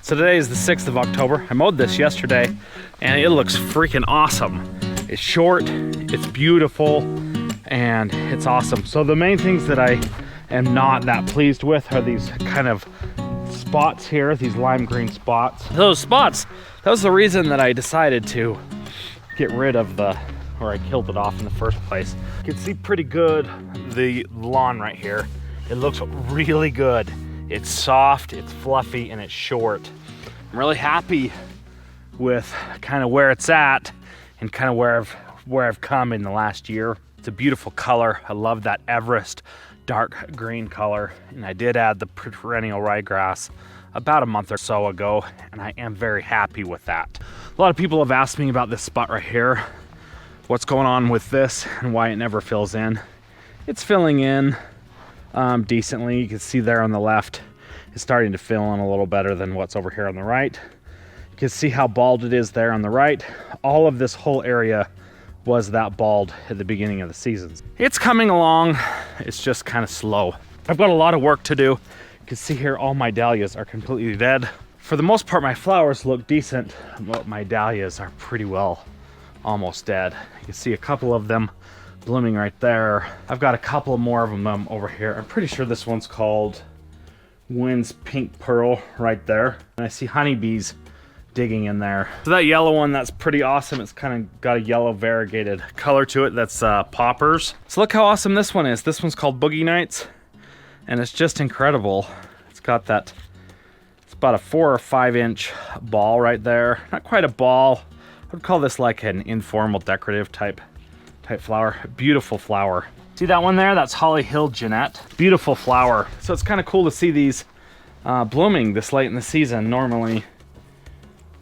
So today is the 6th of October. I mowed this yesterday and it looks freaking awesome. It's short, it's beautiful, and it's awesome. So the main things that I am not that pleased with are these kind of spots here, these lime green spots. Those spots, that was the reason that I decided to get rid of I killed it off in the first place. You can see pretty good the lawn right here. It looks really good. It's soft, it's fluffy, and it's short. I'm really happy with kind of where it's at and kind of where I've come in the last year. It's a beautiful color. I love that Everest dark green color. And I did add the perennial ryegrass about a month or so ago, and I am very happy with that. A lot of people have asked me about this spot right here. What's going on with this and why it never fills in. It's filling in decently. You can see there on the left, it's starting to fill in a little better than what's over here on the right. You can see how bald it is there on the right. All of this whole area was that bald at the beginning of the season. It's coming along, it's just kind of slow. I've got a lot of work to do. You can see here all my dahlias are completely dead. For the most part, my flowers look decent, but my dahlias are pretty well almost dead. You can see a couple of them blooming right there. I've got a couple more of them over here. I'm pretty sure this one's called Wind's Pink Pearl right there. And I see honeybees digging in there. So that yellow one, that's pretty awesome. It's kind of got a yellow variegated color to it. That's poppers. So look how awesome this one is. This one's called Boogie Nights, and it's just incredible. It's got that, it's about a 4 or 5 inch ball right there. Not quite a ball. I would call this like an informal decorative type flower. Beautiful flower. See that one there? That's Holly Hill Jeanette. Beautiful flower. So it's kind of cool to see these blooming this late in the season. Normally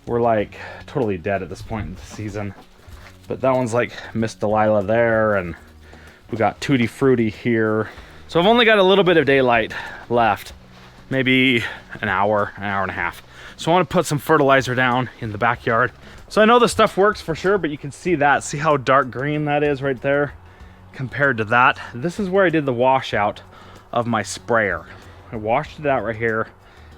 we're like totally dead at this point in the season, but that one's like Miss Delilah there, and we got Tutti Frutti here. So I've only got a little bit of daylight left, maybe an hour and a half. So I want to put some fertilizer down in the backyard. So I know the stuff works for sure, but you can see that. See how dark green that is right there compared to that. This is where I did the washout of my sprayer. I washed it out right here,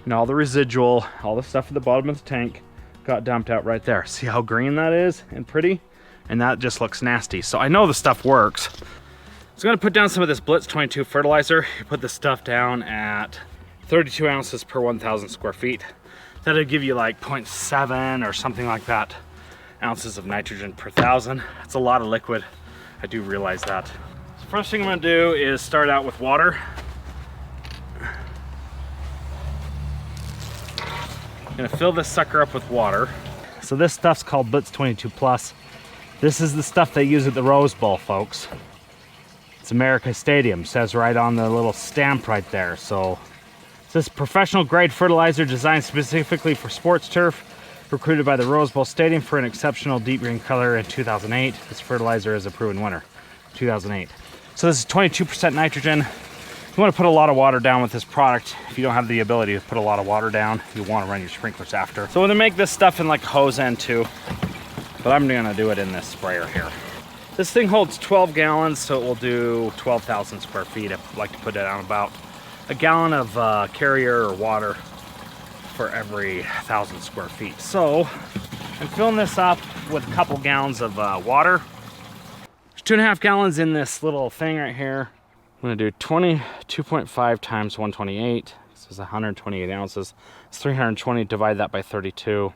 and all the residual, all the stuff at the bottom of the tank got dumped out right there. See how green that is and pretty? And that just looks nasty. So I know the stuff works. So I'm gonna put down some of this Blitz 22 fertilizer. You put this stuff down at 32 ounces per 1,000 square feet. That'll give you like 0.7 or something like that ounces of nitrogen per 1,000. It's a lot of liquid. I do realize that. So first thing I'm gonna do is start out with water. I'm gonna fill this sucker up with water. So this stuff's called Blitz 22 Plus. This is the stuff they use at the Rose Bowl, folks. It's America Stadium, says right on the little stamp right there. So this is professional grade fertilizer designed specifically for sports turf, recruited by the Rose Bowl Stadium for an exceptional deep green color in 2008. This fertilizer is a proven winner, 2008. So this is 22% nitrogen. You want to put a lot of water down with this product. If you don't have the ability to put a lot of water down, you want to run your sprinklers after. So I'm gonna make this stuff in like a hose end too, but I'm gonna do it in this sprayer here. This thing holds 12 gallons, so it will do 12,000 square feet. I like to put it on about a gallon of carrier or water for every 1,000 square feet. So I'm filling this up with a couple gallons of water. There's 2.5 gallons in this little thing right here. I'm gonna do 22.5 times 128. This is 128 ounces. It's 320, divide that by 32.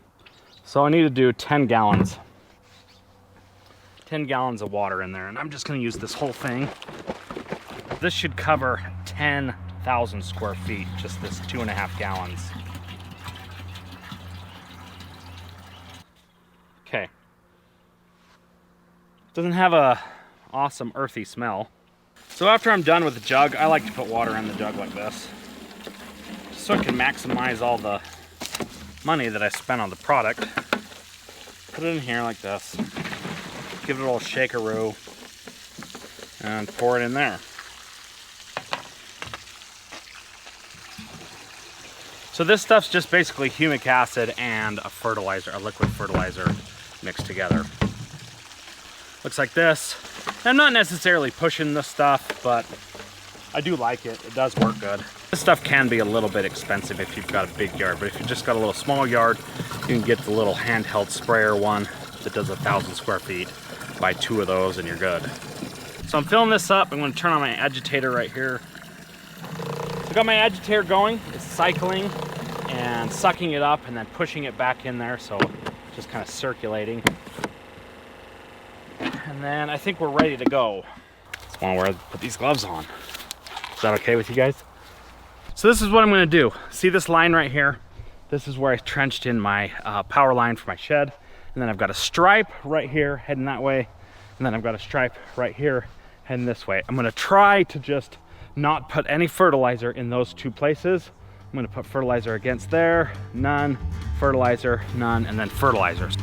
So I need to do 10 gallons. 10 gallons of water in there, and I'm just gonna use this whole thing. This should cover 10,000 square feet, just this 2.5 gallons. Okay. Doesn't have a awesome earthy smell. So after I'm done with the jug, I like to put water in the jug like this, so I can maximize all the money that I spent on the product. Put it in here like this, give it a little shakeroo, and pour it in there. So this stuff's just basically humic acid and a fertilizer, a liquid fertilizer mixed together. Looks like this. I'm not necessarily pushing this stuff, but I do like it. It does work good. This stuff can be a little bit expensive if you've got a big yard, but if you've just got a little small yard, you can get the little handheld sprayer one that does 1,000 square feet. Buy 2 of those and you're good. So I'm filling this up. I'm going to turn on my agitator right here. So I got my agitator going. It's cycling and sucking it up and then pushing it back in there. So just kind of circulating. And then I think we're ready to go. Just want to put these gloves on. Is that okay with you guys? So this is what I'm going to do. See this line right here? This is where I trenched in my power line for my shed. And then I've got a stripe right here heading that way. And then I've got a stripe right here heading this way. I'm going to try to just not put any fertilizer in those 2 places. I'm going to put fertilizer against there, none, fertilizer, none, and then fertilizers.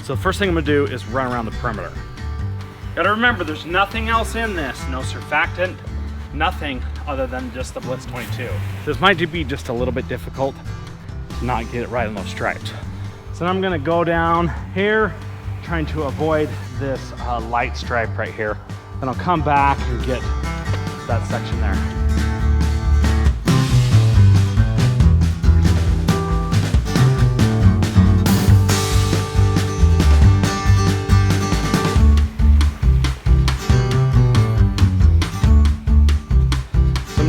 So the first thing I'm going to do is run around the perimeter. Gotta remember, there's nothing else in this. No surfactant, nothing other than just the Blitz 22. This might be just a little bit difficult to not get it right on those stripes. So I'm gonna go down here, trying to avoid this light stripe right here. Then I'll come back and get that section there.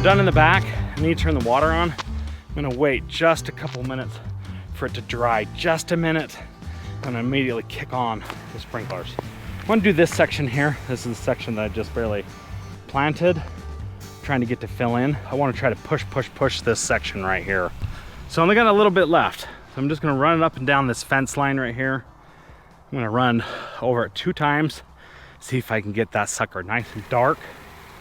Done in the back. I need to turn the water on. I'm gonna wait just a couple minutes for it to dry, just a minute, and immediately kick on the sprinklers. I want to do this section here. This is the section that I just barely planted, trying to get to fill in. I want to try to push this section right here. So I only got a little bit left. So I'm just gonna run it up and down this fence line right here. I'm gonna run over it 2 times, see if I can get that sucker nice and dark,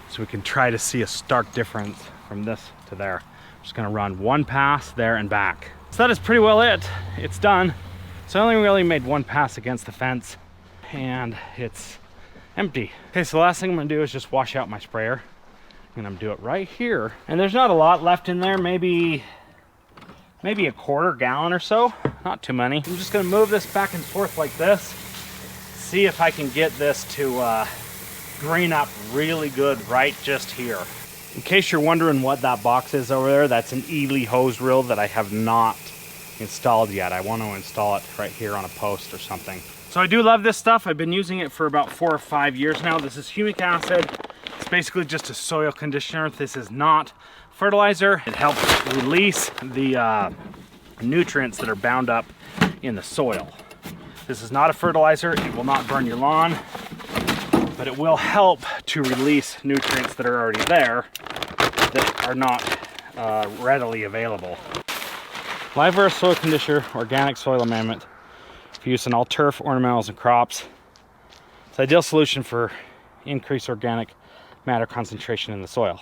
so we can try to see a stark difference from this to there. I'm just gonna run 1 pass there and back. So that is pretty well it. It's done. So I only really made 1 pass against the fence and it's empty. Okay, so the last thing I'm gonna do is just wash out my sprayer. I'm gonna do it right here. And there's not a lot left in there, maybe a 1/4 gallon or so, not too many. I'm just gonna move this back and forth like this, see if I can get this to green up really good right just here. In case you're wondering what that box is over there, that's an Ely hose reel that I have not installed yet. I want to install it right here on a post or something. So I do love this stuff. I've been using it for about 4 or 5 years now. This is humic acid. It's basically just a soil conditioner. This is not fertilizer. It helps release the nutrients that are bound up in the soil. This is not a fertilizer. It will not burn your lawn, but it will help to release nutrients that are already there that are not readily available. Live soil conditioner, organic soil amendment for use in all turf, ornamentals, and crops. It's an ideal solution for increased organic matter concentration in the soil.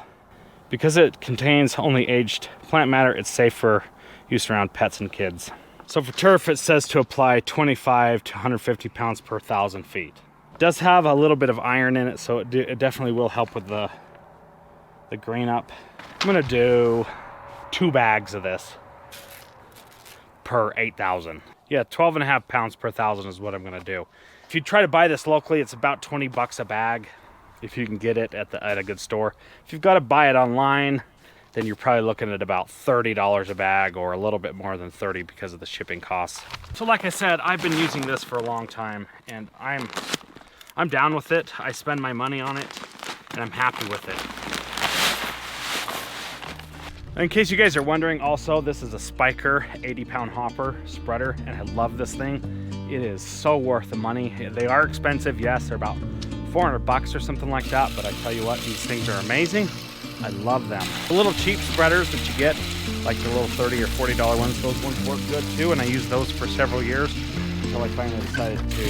Because it contains only aged plant matter, it's safe for use around pets and kids. So for turf, it says to apply 25 to 150 pounds per 1,000 feet. It does have a little bit of iron in it, so it definitely will help with the green up. I'm gonna do 2 bags of this per 8,000. Yeah, 12.5 pounds per 1,000 is what I'm gonna do. If you try to buy this locally, it's about 20 bucks a bag if you can get it at a good store. If you've got to buy it online, then you're probably looking at about $30 a bag, or a little bit more than 30 because of the shipping costs. So like I said, I've been using this for a long time and I'm down with it. I spend my money on it and I'm happy with it. In case you guys are wondering, also, this is a Spiker 80-pound hopper spreader, and I love this thing. It is so worth the money. They are expensive, yes, they're about 400 bucks or something like that, but I tell you what, these things are amazing. I love them. The little cheap spreaders that you get, like the little $30 or $40 ones, those ones work good too, and I used those for several years until I finally decided to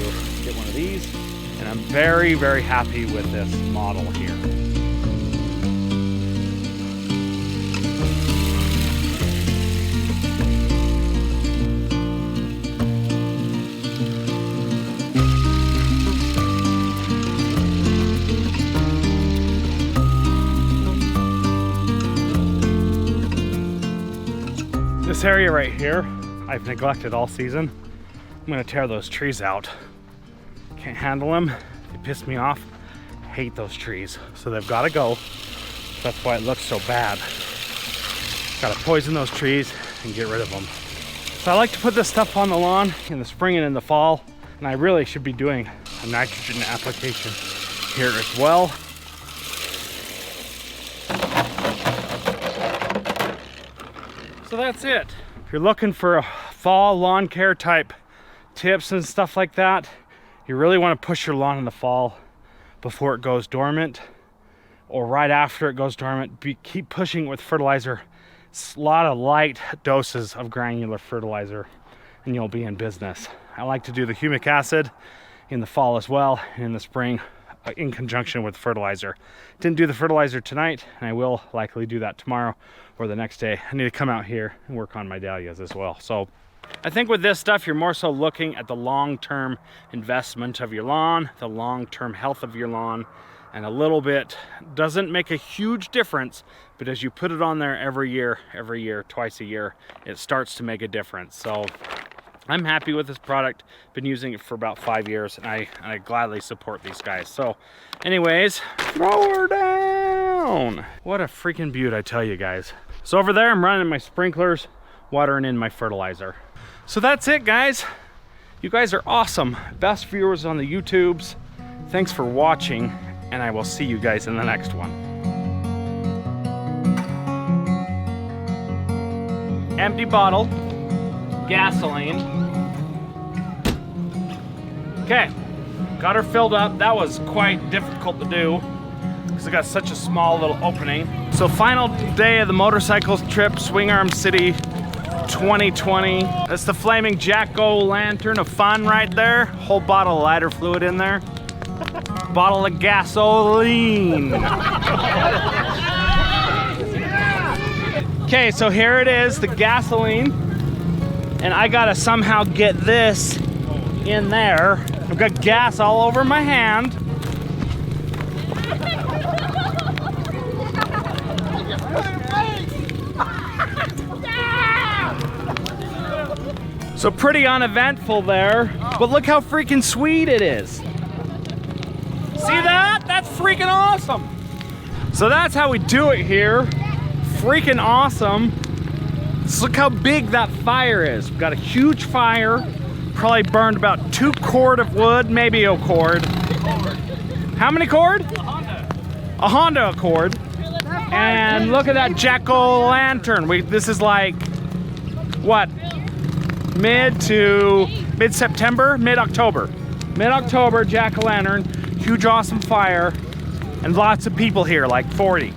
get one of these, and I'm very, very happy with this model here. This area right here, I've neglected all season. I'm gonna tear those trees out. Can't handle them, they piss me off. Hate those trees, so they've gotta go. That's why it looks so bad. Gotta poison those trees and get rid of them. So I like to put this stuff on the lawn in the spring and in the fall, and I really should be doing a nitrogen application here as well. So that's it. If you're looking for a fall lawn care type tips and stuff like that, you really want to push your lawn in the fall before it goes dormant, or right after it goes dormant. Keep pushing with fertilizer. It's a lot of light doses of granular fertilizer and you'll be in business. I like to do the humic acid in the fall as well, and in the spring in conjunction with fertilizer. Didn't do the fertilizer tonight, and I will likely do that tomorrow or the next day. I need to come out here and work on my dahlias as well. So I think with this stuff, you're more so looking at the long-term investment of your lawn, the long-term health of your lawn, and a little bit doesn't make a huge difference, but as you put it on there every year, twice a year, it starts to make a difference. So I'm happy with this product. Been using it for about 5 years, and I gladly support these guys. So anyways, throw her down. What a freaking beaut, I tell you guys. So over there, I'm running my sprinklers, watering in my fertilizer. So that's it, guys. You guys are awesome. Best viewers on the YouTubes. Thanks for watching, and I will see you guys in the next one. Empty bottle, gasoline. Okay, got her filled up. That was quite difficult to do because I got such a small little opening. So final day of the motorcycle trip, Swing Arm City 2020. That's the flaming jack-o'-lantern of fun right there. Whole bottle of lighter fluid in there. Bottle of gasoline. Okay, so here it is, the gasoline. And I gotta somehow get this in there. I've got gas all over my hand. So pretty uneventful there, but look how freaking sweet it is. See that? That's freaking awesome. So that's how we do it here. Freaking awesome. So look how big that fire is. We've got a huge fire. Probably burned about 2 cord of wood, maybe a cord. How many cord? A Honda Accord. And look at that jack-o'-lantern. This is like, what? Mid-September, mid-October. Mid-October, jack-o'-lantern, huge awesome fire, and lots of people here, like 40.